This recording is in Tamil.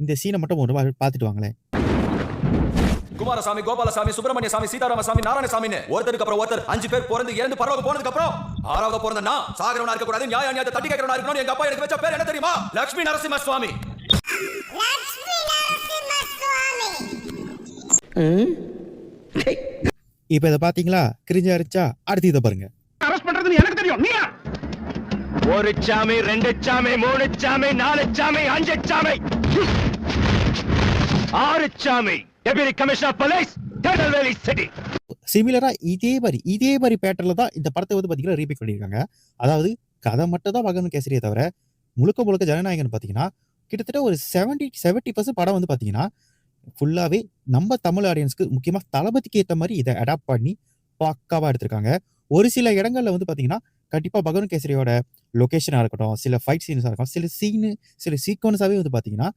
இந்த சீனை மட்டும் ஒரு வாட்டி பார்த்துட்டு வாங்களேன். குமாரசாமி, கோபாலசாமி, சுப்பிரமணிய சாமி, சீதாராமசாமி, நாராயணசாமின்னு ஒருத்தருக்கு அப்புறம் ஒருத்தர் 5 பேர் பிறந்து இறந்து பரவாயில்ல போனதுக்கு அப்புறம் 6வது பிறந்த நான் சாகரவனா இருக்க கூடாது, நியாயத்தை தட்டி கேட்கறவனா இருக்கணும். எங்க அப்பா எனக்கு வச்ச பேர் என்ன தெரியுமா? லட்சுமி நரசிம்ம சுவாமி. இப்ப இதை பாத்தீங்களா? கிரிஞ்சா இருந்துச்சா? அடுத்து இதை பாருங்க. அரெஸ்ட் பண்றது எனக்கு தெரியும். நீயா? ஒரு சாமி, 2 சாமி, 3 சாமி, 4 சாமி, 5 சாமி, 6 சாமி. Deputy commissioner police, Tirunelveli city. சிமிலரா இதே மாதிரி பேட்டர்ல தான் இந்த படத்தை வந்து பாத்தீங்கன்னா ரீமேக் பண்ணியிருக்காங்க. அதாவது கதை மட்டும் தான் மகன் கேசரியை தவிர முழுக்க ஜனநாயகன் பாத்தீங்கன்னா கிட்டத்தட்ட ஒரு 70% படம் வந்து பாத்தீங்கன்னா ஃபுல்லாவே நம்ம தமிழ் ஆடியன்ஸ்க்கு முக்கியமா தளபதிக்கு ஏற்ற மாதிரி இதை அடாப்ட் பண்ணி பக்காவா எடுத்திருக்காங்க. ஒரு சில இடங்கள்ல வந்து பாத்தீங்கன்னா கண்டிப்பா பகவன் கேசரியோட லொகேஷனா இருக்கட்டும், சில ஃபைட் சீன்ஸா இருக்கும், சில சீக்வன்ஸாவே வந்து பாத்தீங்கன்னா